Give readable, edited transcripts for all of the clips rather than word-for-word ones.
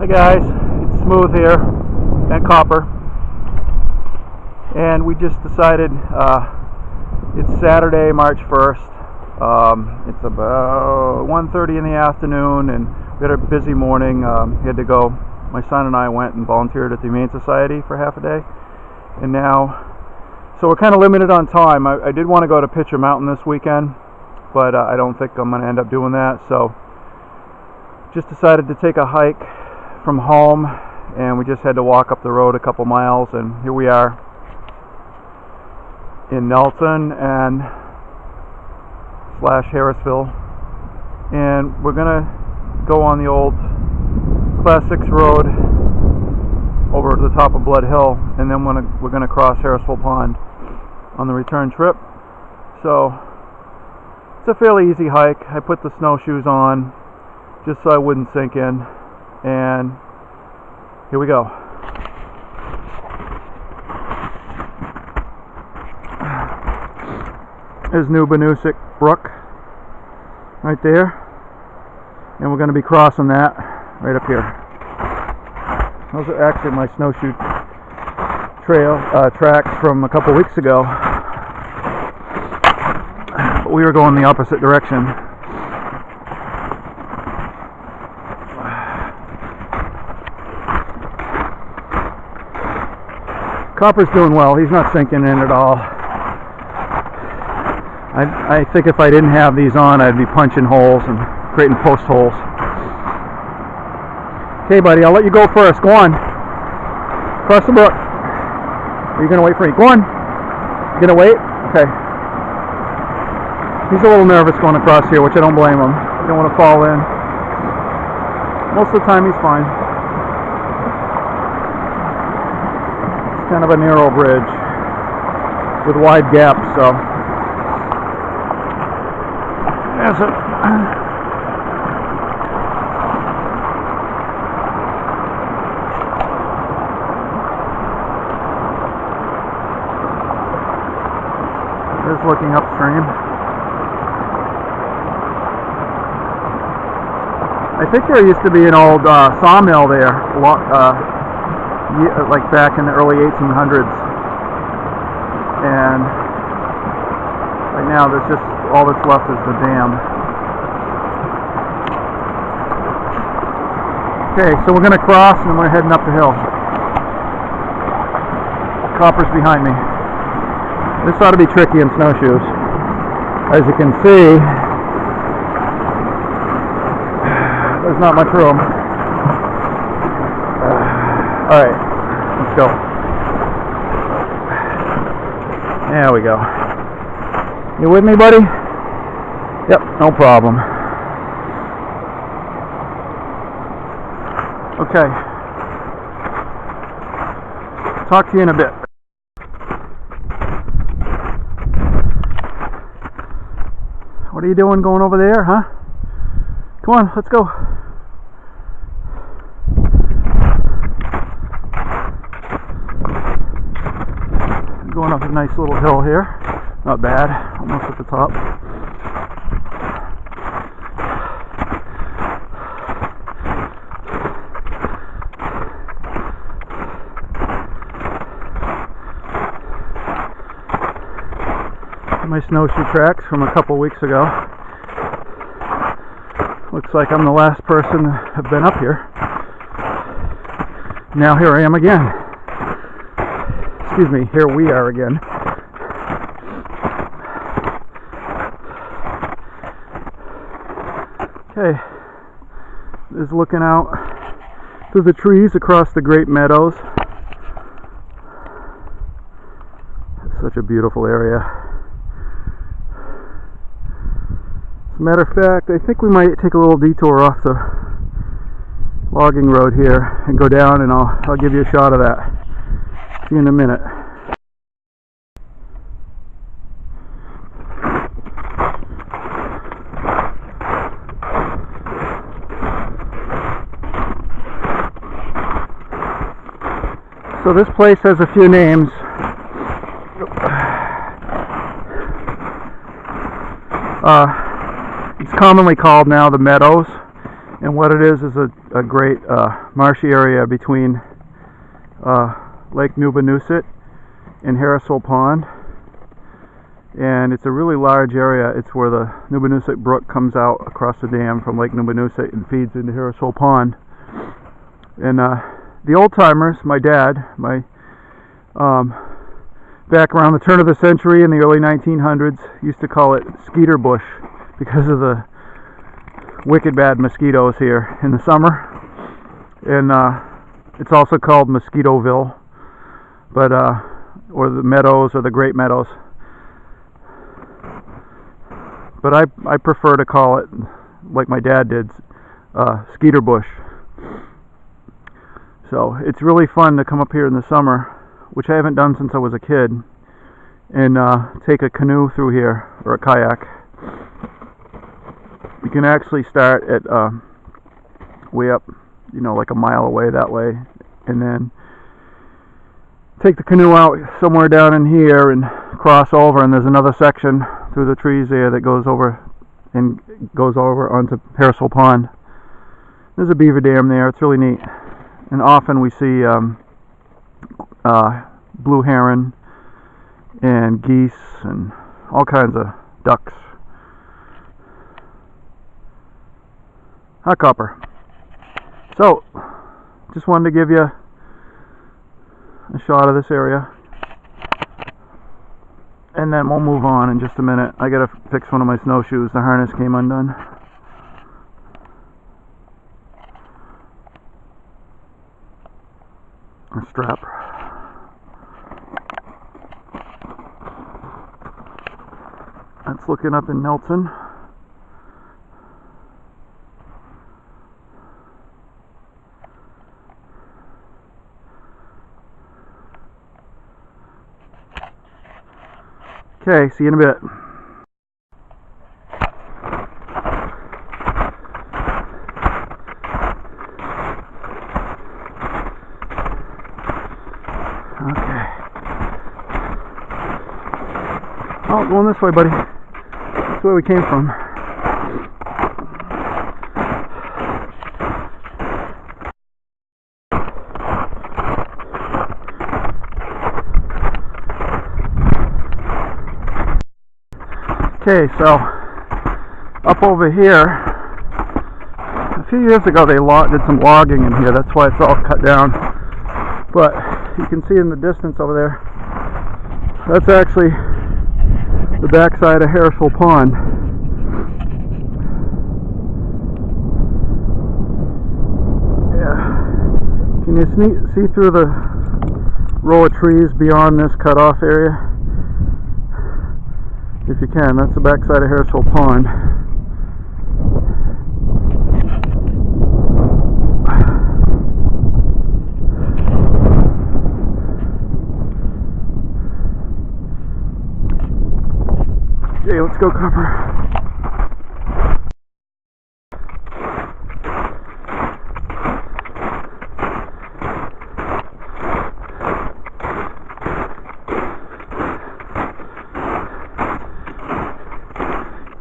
Hi guys, it's Smooth here at Copper, and we just decided it's Saturday, March 1st. It's about 1:30 in the afternoon, and we had a busy morning. We had to go. My son and I went and volunteered at the Humane Society for half a day, and so we're kind of limited on time. I did want to go to Pitcher Mountain this weekend, but I don't think I'm going to end up doing that. So just decided to take a hike from home, and we just had to walk up the road a couple miles, and here we are in Nelson and / Harrisville, and we're gonna go on the old Class 6 road over to the top of Blood Hill, and then we're gonna cross Harrisville Pond on the return trip. So it's a fairly easy hike. I put the snowshoes on just so I wouldn't sink in, and here we go. There's New Banusik Brook right there, and we're going to be crossing that right up here. Those are actually my snowshoe trail tracks from a couple weeks ago, but we were going the opposite direction. Copper's doing well. He's not sinking in at all. I think if I didn't have these on, I'd be punching holes and creating post holes. Okay, buddy, I'll let you go first. Go on. Cross the brook. Are you going to wait for me? Go on. You going to wait? Okay. He's a little nervous going across here, which I don't blame him. You don't want to fall in. Most of the time, he's fine. Kind of a narrow bridge with wide gaps, so there's it. Just looking upstream. I think there used to be an old sawmill there. Like back in the early 1800s, and right now there's just all that's left is the dam. Okay, so we're going to cross, and then we're heading up the hill. Copper's behind me. This ought to be tricky in snowshoes. As you can see, there's not much room. Alright, let's go. There we go. You with me, buddy? Yep, no problem. Okay. Talk to you in a bit. What are you doing going over there, huh? Come on, let's go. Going up a nice little hill here. Not bad. Almost at the top. My snowshoe tracks from a couple weeks ago. Looks like I'm the last person to have been up here. Now here I am again. Excuse me, here we are again. Okay, is looking out through the trees across the great meadows. It's such a beautiful area. As a matter of fact, I think we might take a little detour off the logging road here and go down, and I'll give you a shot of that. See you in a minute. So this place has a few names. It's commonly called now the Meadows, and what it is a a great marshy area between Lake Nubanusett and Harrisville Pond, and it's a really large area. It's where the Nubanusett Brook comes out across the dam from Lake Nubanusett and feeds into Harrisville Pond. And the old timers, my dad, back around the turn of the century in the early 1900s, used to call it Skeeter Bush because of the wicked bad mosquitoes here in the summer. And it's also called Mosquitoville, but or the Meadows or the Great Meadows. But I prefer to call it, like my dad did, Skeeter Bush. So it's really fun to come up here in the summer, which I haven't done since I was a kid, and take a canoe through here, or a kayak. You can actually start at way up, like a mile away that way, and then take the canoe out somewhere down in here and cross over, and there's another section through the trees there that goes over onto Harrisville Pond. There's a beaver dam there. It's really neat, and often we see blue heron and geese and all kinds of ducks. Hot copper. So, just wanted to give you a shot of this area, and then we'll move on in just a minute. I gotta fix one of my snowshoes. The harness came undone. A strap. That's looking up in Nelson. Okay, see you in a bit. Okay. Oh, going this way, buddy. That's where we came from. Okay, so up over here, a few years ago they did some logging in here. That's why it's all cut down. But you can see in the distance over there, that's actually the backside of Harrisville Pond. Yeah. Can you see through the row of trees beyond this cutoff area? If you can, that's the backside of Harrisville Pond. Okay, let's go, Copper.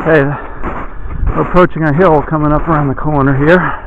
Okay, we're approaching a hill coming up around the corner here.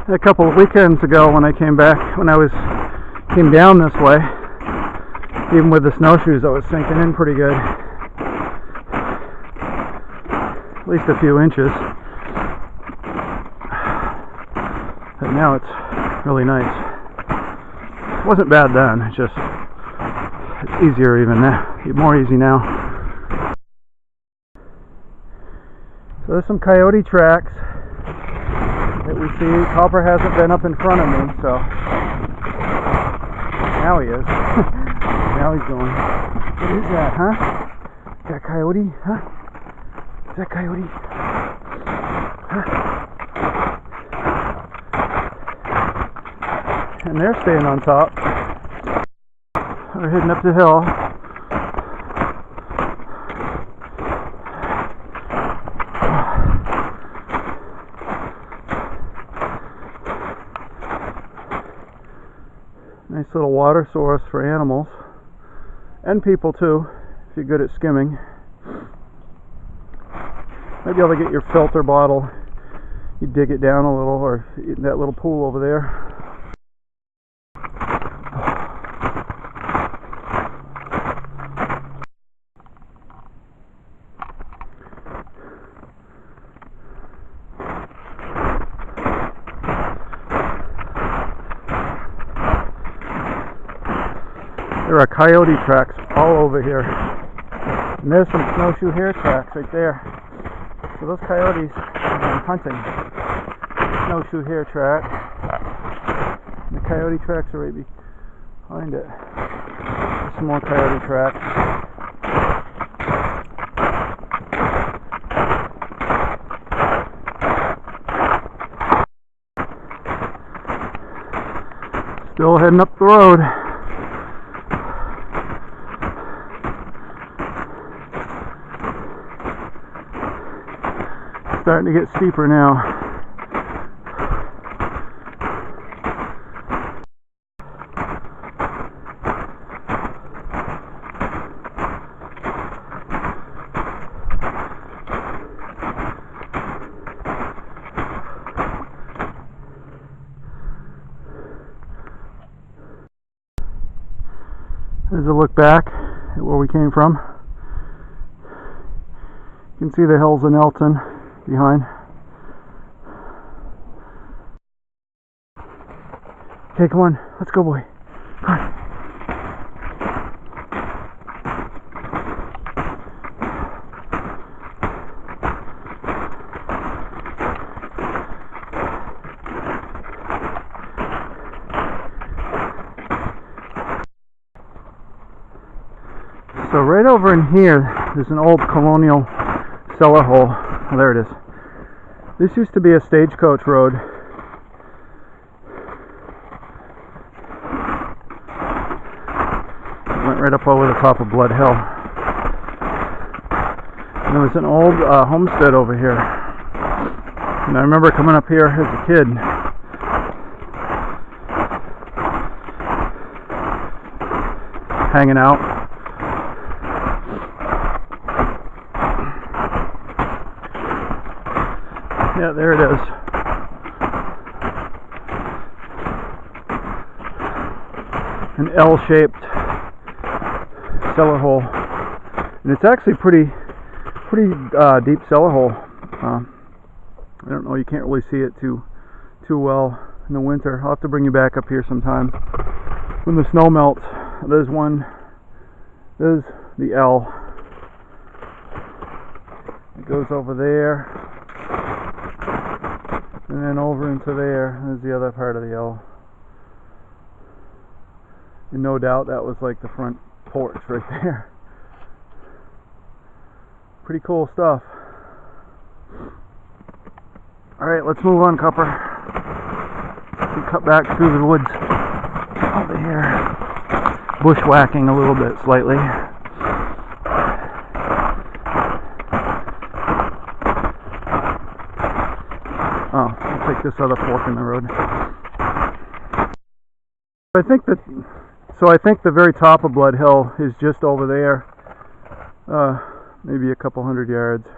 A couple of weekends ago when I came down this way, even with the snowshoes, I was sinking in pretty good. At least a few inches. But now it's really nice. It wasn't bad then, it's easier even now, more easy now. So there's some coyote tracks that we see. Copper hasn't been up in front of me, so now he is. Now he's going. What is that, huh? Is that a coyote, huh? Is that coyote? Huh? And they're staying on top. They're heading up the hill. little water source for animals and people too, if you're good at skimming. Might be able to get your filter bottle, you dig it down a little, or that little pool over there. There are coyote tracks all over here. And there's some snowshoe hare tracks right there. So those coyotes have been hunting. Snowshoe hare track. And the coyote tracks are right behind it. There's some more coyote tracks. Still heading up the road. Starting to get steeper now. There's a look back at where we came from. You can see the hills of Nelton behind. Okay, come on, let's go, boy. Come on. So right over in here, there's an old colonial cellar hole. Oh, there it is. This used to be a stagecoach road. It went right up over the top of Blood Hill. And there was an old homestead over here. And I remember coming up here as a kid. Hanging out. Yeah, there it is. An L-shaped cellar hole, and it's actually pretty deep cellar hole. I don't know, you can't really see it too well in the winter. I'll have to bring you back up here sometime when the snow melts. There's the L. It goes over there. And then over into there, there's the other part of the L. And no doubt that was like the front porch right there. Pretty cool stuff. Alright, let's move on, Copper. We cut back through the woods over here. Bushwhacking a little bit slightly. Oh, I'll take this other fork in the road. I think the very top of Blood Hill is just over there, maybe a couple hundred yards.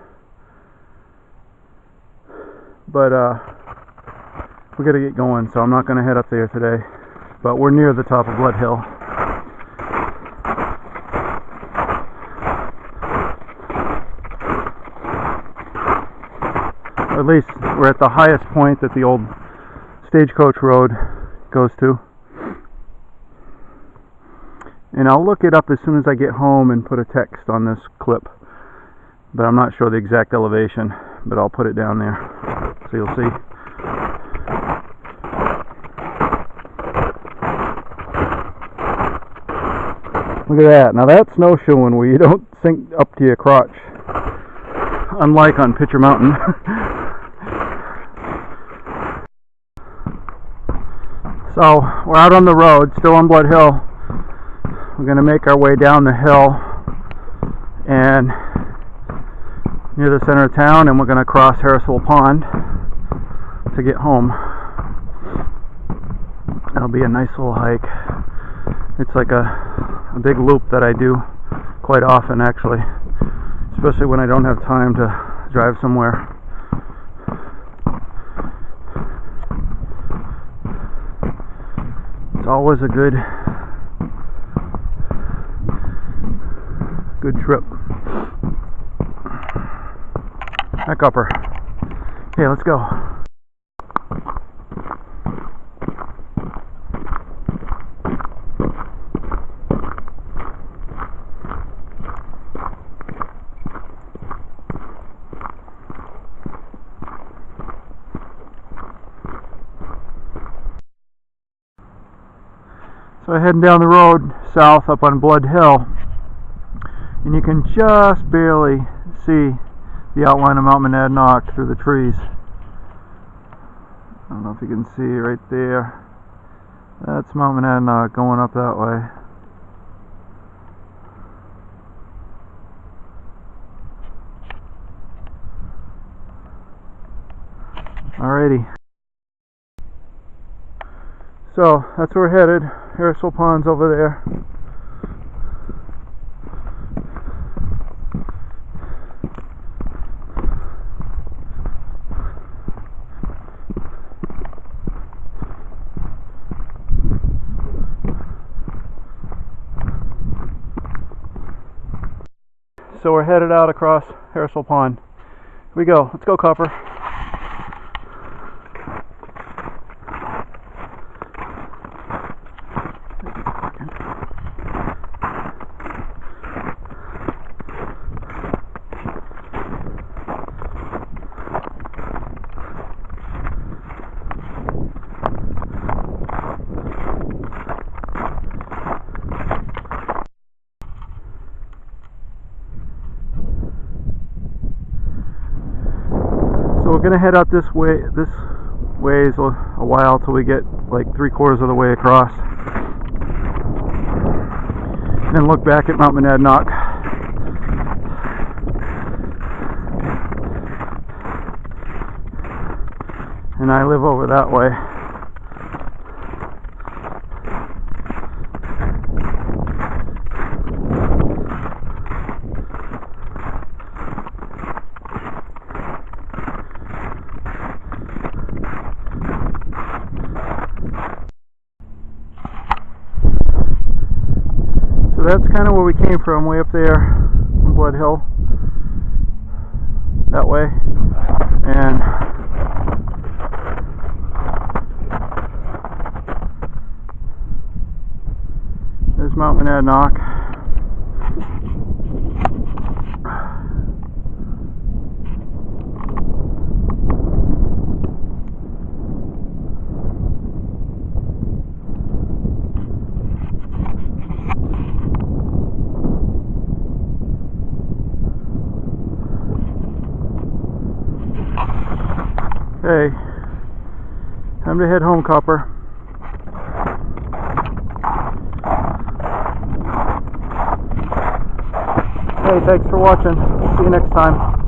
But we got to get going, so I'm not going to head up there today. But we're near the top of Blood Hill. At least we're at the highest point that the old stagecoach road goes to. And I'll look it up as soon as I get home and put a text on this clip. But I'm not sure the exact elevation, but I'll put it down there so you'll see. Look at that. Now that's snowshoeing where you don't sink up to your crotch. Unlike on Pitcher Mountain. So, we're out on the road, still on Blood Hill. We're going to make our way down the hill and near the center of town, and we're going to cross Harrisville Pond to get home. That'll be a nice little hike. It's like a big loop that I do quite often, actually, especially when I don't have time to drive somewhere. It's always a good trip. Back upper. Okay, let's go. So we're heading down the road south up on Blood Hill, and you can just barely see the outline of Mount Monadnock through the trees. I don't know if you can see right there. That's Mount Monadnock going up that way. Alrighty. So that's where we're headed. Harrisville Pond's over there. So we're headed out across Harrisville Pond. Here we go. Let's go, Copper. So we're gonna head out this way. This ways a while till we get like 3/4 of the way across, and then look back at Mount Monadnock. And I live over that way. So that's kind of where we came from, way up there on Blood Hill, that way, and there's Mount Monadnock. Okay, time to head home, Copper. Hey, thanks for watching. See you next time.